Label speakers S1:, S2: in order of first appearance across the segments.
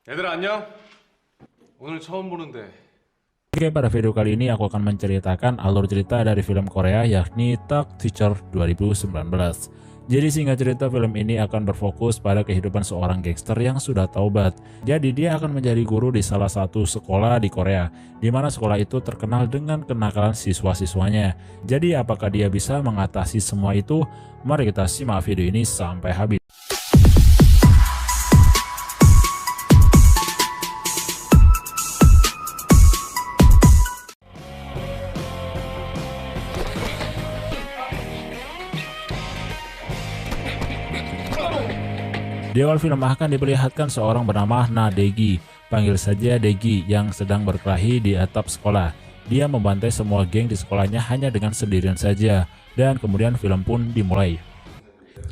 S1: 얘들아 안녕? 오늘 처음 보는데
S2: Oke, pada video kali ini aku akan menceritakan alur cerita dari film Korea yakni Tag Teacher 2019. Jadi singkat cerita, film ini akan berfokus pada kehidupan seorang gangster yang sudah taubat. Jadi dia akan menjadi guru di salah satu sekolah di Korea, di mana sekolah itu terkenal dengan kenakalan siswa-siswanya. Jadi apakah dia bisa mengatasi semua itu? Mari kita simak video ini sampai habis. Di awal film akan diperlihatkan seorang bernama Nadegi, panggil saja Degi, yang sedang berkelahi di atap sekolah. Dia membantai semua geng di sekolahnya hanya dengan sendirian saja, dan kemudian film pun dimulai.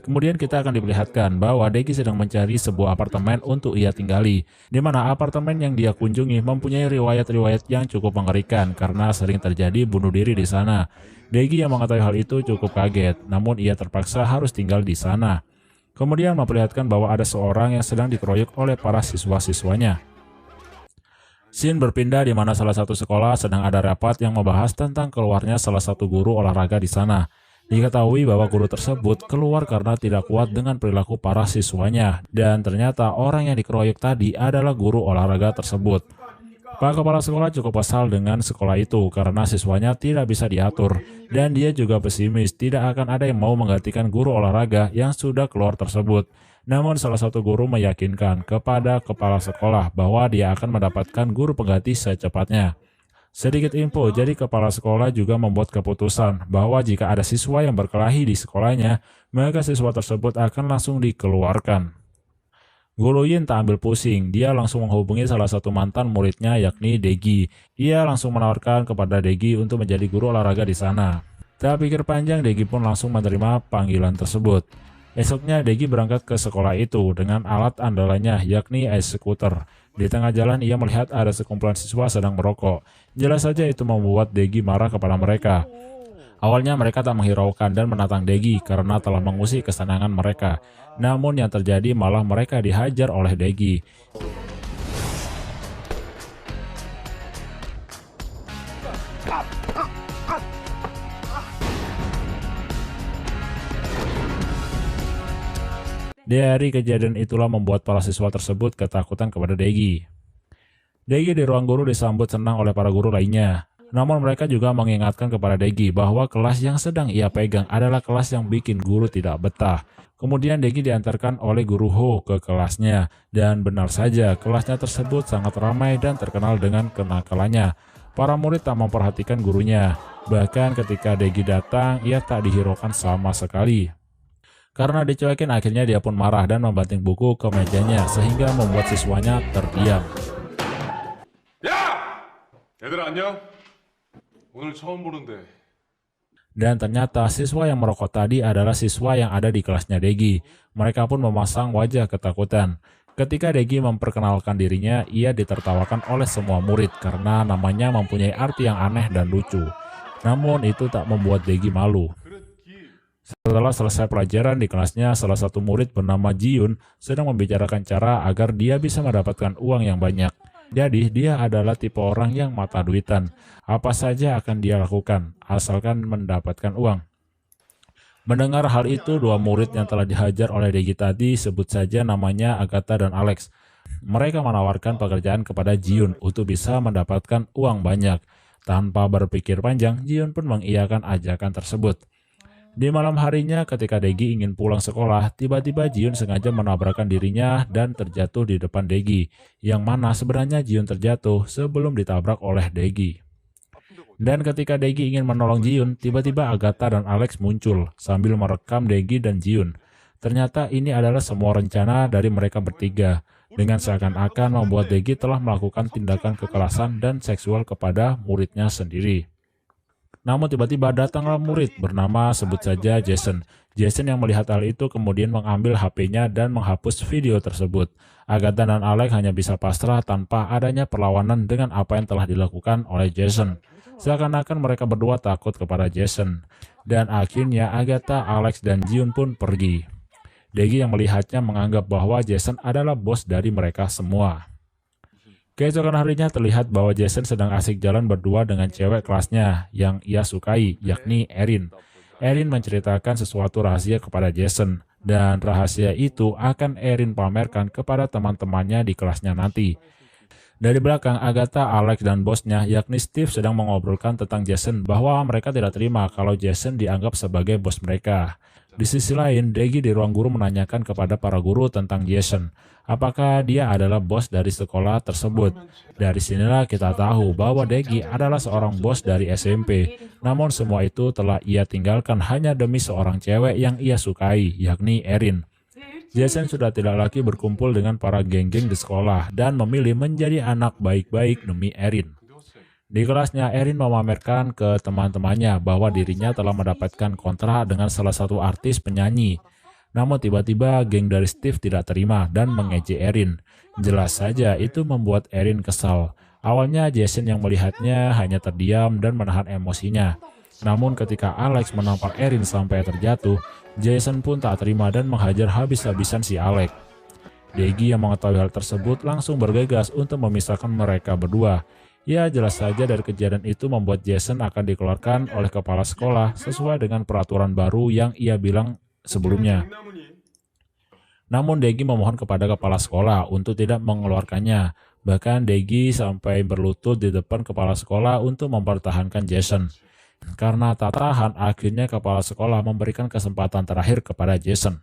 S2: Kemudian kita akan diperlihatkan bahwa Degi sedang mencari sebuah apartemen untuk ia tinggali, di mana apartemen yang dia kunjungi mempunyai riwayat-riwayat yang cukup mengerikan karena sering terjadi bunuh diri di sana. Degi yang mengetahui hal itu cukup kaget, namun ia terpaksa harus tinggal di sana. Kemudian memperlihatkan bahwa ada seorang yang sedang dikeroyok oleh para siswa-siswanya. Scene berpindah di mana salah satu sekolah sedang ada rapat yang membahas tentang keluarnya salah satu guru olahraga di sana. Diketahui bahwa guru tersebut keluar karena tidak kuat dengan perilaku para siswanya, dan ternyata orang yang dikeroyok tadi adalah guru olahraga tersebut. Pak Kepala Sekolah cukup kesal dengan sekolah itu karena siswanya tidak bisa diatur, dan dia juga pesimis tidak akan ada yang mau menggantikan guru olahraga yang sudah keluar tersebut. Namun salah satu guru meyakinkan kepada kepala sekolah bahwa dia akan mendapatkan guru pengganti secepatnya. Sedikit info, jadi kepala sekolah juga membuat keputusan bahwa jika ada siswa yang berkelahi di sekolahnya, maka siswa tersebut akan langsung dikeluarkan. Guru Yin tak ambil pusing, dia langsung menghubungi salah satu mantan muridnya yakni Degi. Ia langsung menawarkan kepada Degi untuk menjadi guru olahraga di sana. Tak pikir panjang, Degi pun langsung menerima panggilan tersebut. Esoknya Degi berangkat ke sekolah itu dengan alat andalannya yakni ice scooter. Di tengah jalan ia melihat ada sekumpulan siswa sedang merokok. Jelas saja itu membuat Degi marah kepada mereka. Awalnya mereka tak menghiraukan dan menantang Degi karena telah mengusik kesenangan mereka. Namun yang terjadi malah mereka dihajar oleh Degi. Dari kejadian itulah membuat para siswa tersebut ketakutan kepada Degi. Degi di ruang guru disambut senang oleh para guru lainnya. Namun mereka juga mengingatkan kepada Degi bahwa kelas yang sedang ia pegang adalah kelas yang bikin guru tidak betah. Kemudian Degi diantarkan oleh guru Ho ke kelasnya, dan benar saja kelasnya tersebut sangat ramai dan terkenal dengan kenakalannya. Para murid tak memperhatikan gurunya, bahkan ketika Degi datang ia tak dihiraukan sama sekali. Karena dicuekin, akhirnya dia pun marah dan membanting buku ke mejanya sehingga membuat siswanya terdiam.
S1: 야! 얘들아 안녕? 오늘 처음 보는데
S2: Dan ternyata siswa yang merokok tadi adalah siswa yang ada di kelasnya Degi. Mereka pun memasang wajah ketakutan. Ketika Degi memperkenalkan dirinya, ia ditertawakan oleh semua murid karena namanya mempunyai arti yang aneh dan lucu. Namun itu tak membuat Degi malu. Setelah selesai pelajaran di kelasnya, salah satu murid bernama Jiun sedang membicarakan cara agar dia bisa mendapatkan uang yang banyak. Jadi dia adalah tipe orang yang mata duitan. Apa saja akan dia lakukan, asalkan mendapatkan uang. Mendengar hal itu, dua murid yang telah dihajar oleh Degi tadi, sebut saja namanya Agatha dan Alex. Mereka menawarkan pekerjaan kepada Jiun untuk bisa mendapatkan uang banyak. Tanpa berpikir panjang, Jiun pun mengiyakan ajakan tersebut. Di malam harinya ketika Degi ingin pulang sekolah, tiba-tiba Jiun sengaja menabrakkan dirinya dan terjatuh di depan Degi, yang mana sebenarnya Jiun terjatuh sebelum ditabrak oleh Degi. Dan ketika Degi ingin menolong Jiun, tiba-tiba Agatha dan Alex muncul sambil merekam Degi dan Jiun. Ternyata ini adalah semua rencana dari mereka bertiga, dengan seakan-akan membuat Degi telah melakukan tindakan kekerasan dan seksual kepada muridnya sendiri. Namun tiba-tiba datanglah murid bernama sebut saja Jason. Jason yang melihat hal itu kemudian mengambil HP-nya dan menghapus video tersebut. Agatha dan Alex hanya bisa pasrah tanpa adanya perlawanan dengan apa yang telah dilakukan oleh Jason. Seakan-akan mereka berdua takut kepada Jason. Dan akhirnya Agatha, Alex, dan Jiun pun pergi. Degi yang melihatnya menganggap bahwa Jason adalah bos dari mereka semua. Keesokan harinya terlihat bahwa Jason sedang asik jalan berdua dengan cewek kelasnya yang ia sukai, yakni Erin. Erin menceritakan sesuatu rahasia kepada Jason, dan rahasia itu akan Erin pamerkan kepada teman-temannya di kelasnya nanti. Dari belakang, Agatha, Alex, dan bosnya, yakni Steve, sedang mengobrolkan tentang Jason bahwa mereka tidak terima kalau Jason dianggap sebagai bos mereka. Di sisi lain, Deggy di ruang guru menanyakan kepada para guru tentang Jason, apakah dia adalah bos dari sekolah tersebut. Dari sinilah kita tahu bahwa Deggy adalah seorang bos dari SMP. Namun semua itu telah ia tinggalkan hanya demi seorang cewek yang ia sukai, yakni Erin. Jason sudah tidak lagi berkumpul dengan para geng-geng di sekolah dan memilih menjadi anak baik-baik demi Erin. Di kelasnya, Erin memamerkan ke teman-temannya bahwa dirinya telah mendapatkan kontrak dengan salah satu artis penyanyi. Namun tiba-tiba geng dari Steve tidak terima dan mengejek Erin. Jelas saja itu membuat Erin kesal. Awalnya Jason yang melihatnya hanya terdiam dan menahan emosinya. Namun ketika Alex menampar Erin sampai terjatuh, Jason pun tak terima dan menghajar habis-habisan si Alex. Deggy yang mengetahui hal tersebut langsung bergegas untuk memisahkan mereka berdua. Ya, jelas saja dari kejadian itu membuat Jason akan dikeluarkan oleh kepala sekolah sesuai dengan peraturan baru yang ia bilang sebelumnya. Namun Deggy memohon kepada kepala sekolah untuk tidak mengeluarkannya. Bahkan Deggy sampai berlutut di depan kepala sekolah untuk mempertahankan Jason. Karena tak tahan, akhirnya kepala sekolah memberikan kesempatan terakhir kepada Jason.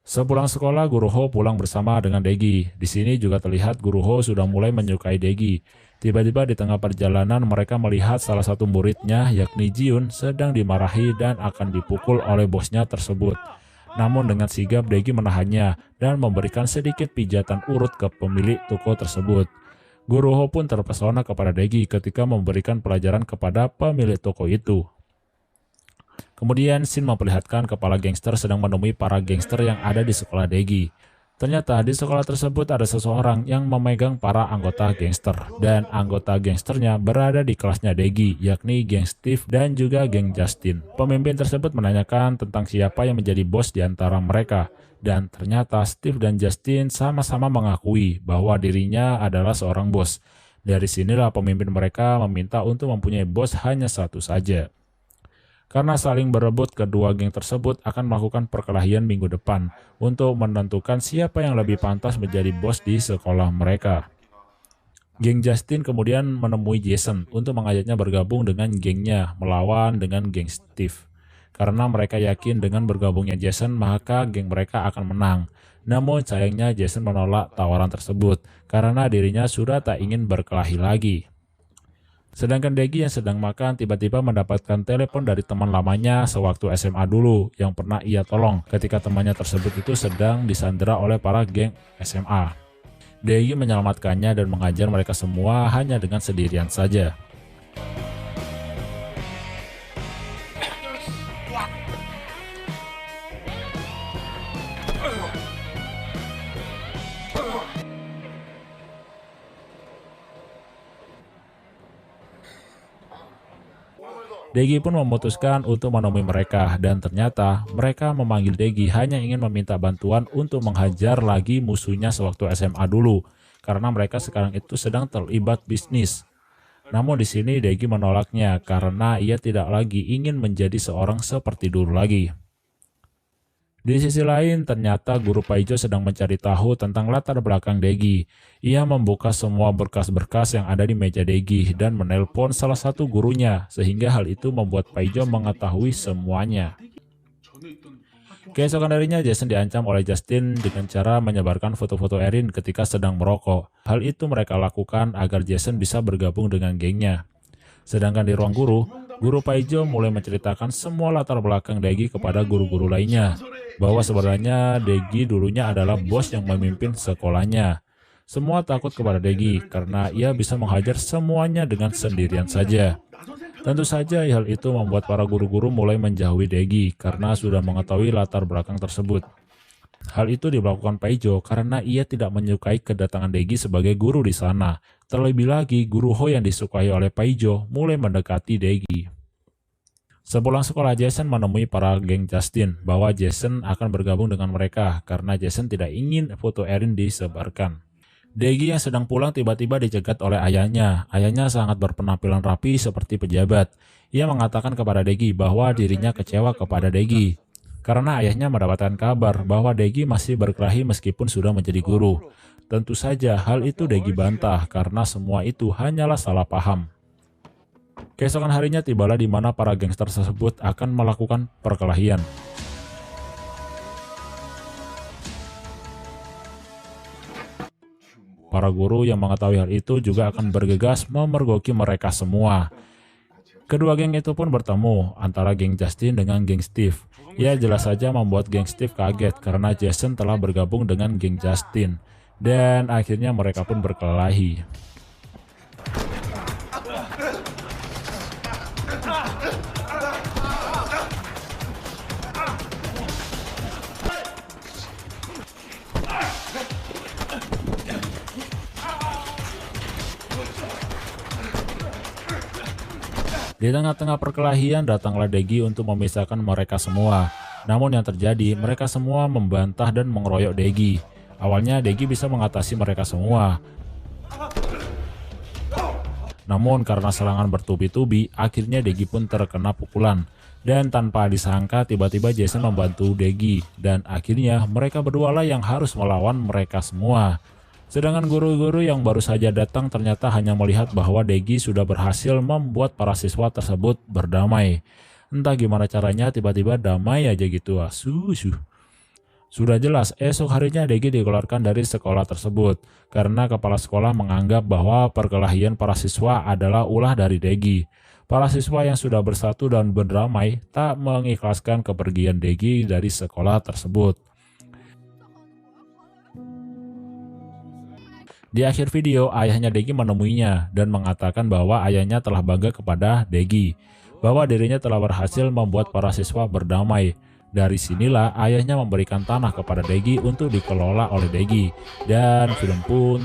S2: Sepulang sekolah, Guru Ho pulang bersama dengan Deggy. Di sini juga terlihat Guru Ho sudah mulai menyukai Deggy. Tiba-tiba di tengah perjalanan mereka melihat salah satu muridnya, yakni Jiun, sedang dimarahi dan akan dipukul oleh bosnya tersebut. Namun dengan sigap Deggy menahannya dan memberikan sedikit pijatan urut ke pemilik toko tersebut. Guru Ho pun terpesona kepada Deggy ketika memberikan pelajaran kepada pemilik toko itu. Kemudian scene memperlihatkan kepala gangster sedang menemui para gangster yang ada di sekolah Deggy. Ternyata di sekolah tersebut ada seseorang yang memegang para anggota gangster, dan anggota gangsternya berada di kelasnya Deggy, yakni geng Steve dan juga geng Justin. Pemimpin tersebut menanyakan tentang siapa yang menjadi bos di antara mereka, dan ternyata Steve dan Justin sama-sama mengakui bahwa dirinya adalah seorang bos. Dari sinilah pemimpin mereka meminta untuk mempunyai bos hanya satu saja. Karena saling berebut, kedua geng tersebut akan melakukan perkelahian minggu depan untuk menentukan siapa yang lebih pantas menjadi bos di sekolah mereka. Geng Justin kemudian menemui Jason untuk mengajaknya bergabung dengan gengnya melawan dengan geng Steve. Karena mereka yakin dengan bergabungnya Jason maka geng mereka akan menang. Namun sayangnya Jason menolak tawaran tersebut karena dirinya sudah tak ingin berkelahi lagi. Sedangkan Deggy yang sedang makan tiba-tiba mendapatkan telepon dari teman lamanya sewaktu SMA dulu yang pernah ia tolong ketika temannya tersebut itu sedang disandera oleh para geng SMA. Deggy menyelamatkannya dan mengajar mereka semua hanya dengan sendirian saja. Deggy pun memutuskan untuk menemui mereka dan ternyata mereka memanggil Deggy hanya ingin meminta bantuan untuk menghajar lagi musuhnya sewaktu SMA dulu karena mereka sekarang itu sedang terlibat bisnis. Namun di sini Deggy menolaknya karena ia tidak lagi ingin menjadi seorang seperti dulu lagi. Di sisi lain, ternyata Guru Paijo sedang mencari tahu tentang latar belakang Deggy. Ia membuka semua berkas-berkas yang ada di meja Deggy dan menelpon salah satu gurunya, sehingga hal itu membuat Paijo mengetahui semuanya. Keesokan harinya, Jason diancam oleh Justin dengan cara menyebarkan foto-foto Erin ketika sedang merokok. Hal itu mereka lakukan agar Jason bisa bergabung dengan gengnya. Sedangkan di ruang guru, Guru Paijo mulai menceritakan semua latar belakang Deggy kepada guru-guru lainnya. Bahwa sebenarnya Deggy dulunya adalah bos yang memimpin sekolahnya. Semua takut kepada Deggy karena ia bisa menghajar semuanya dengan sendirian saja. Tentu saja hal itu membuat para guru-guru mulai menjauhi Deggy karena sudah mengetahui latar belakang tersebut. Hal itu dilakukan Paijo karena ia tidak menyukai kedatangan Deggy sebagai guru di sana. Terlebih lagi, Guru Ho yang disukai oleh Paijo mulai mendekati Deggy. Sepulang sekolah, Jason menemui para geng Justin bahwa Jason akan bergabung dengan mereka karena Jason tidak ingin foto Erin disebarkan. Degi yang sedang pulang tiba-tiba dicegat oleh ayahnya. Ayahnya sangat berpenampilan rapi seperti pejabat. Ia mengatakan kepada Degi bahwa dirinya kecewa kepada Degi karena ayahnya mendapatkan kabar bahwa Degi masih berkelahi meskipun sudah menjadi guru. Tentu saja hal itu Degi bantah karena semua itu hanyalah salah paham. Keesokan harinya tibalah di mana para gangster tersebut akan melakukan perkelahian. Para guru yang mengetahui hal itu juga akan bergegas memergoki mereka semua. Kedua geng itu pun bertemu antara geng Justin dengan geng Steve. Ia jelas saja membuat geng Steve kaget karena Jason telah bergabung dengan geng Justin. Dan akhirnya mereka pun berkelahi. Di tengah-tengah perkelahian datanglah Degi untuk memisahkan mereka semua. Namun yang terjadi, mereka semua membantah dan mengeroyok Degi. Awalnya Degi bisa mengatasi mereka semua. Namun karena serangan bertubi-tubi, akhirnya Degi pun terkena pukulan. Dan tanpa disangka tiba-tiba Jason membantu Degi. Dan akhirnya mereka berdua lah yang harus melawan mereka semua. Sedangkan guru-guru yang baru saja datang ternyata hanya melihat bahwa Degi sudah berhasil membuat para siswa tersebut berdamai. Entah gimana caranya tiba-tiba damai aja gitu. Sudah jelas esok harinya Degi dikeluarkan dari sekolah tersebut karena kepala sekolah menganggap bahwa perkelahian para siswa adalah ulah dari Degi. Para siswa yang sudah bersatu dan berdamai tak mengikhlaskan kepergian Degi dari sekolah tersebut. Di akhir video, ayahnya Degi menemuinya dan mengatakan bahwa ayahnya telah bangga kepada Degi, bahwa dirinya telah berhasil membuat para siswa berdamai. Dari sinilah ayahnya memberikan tanah kepada Degi untuk dikelola oleh Degi, dan film pun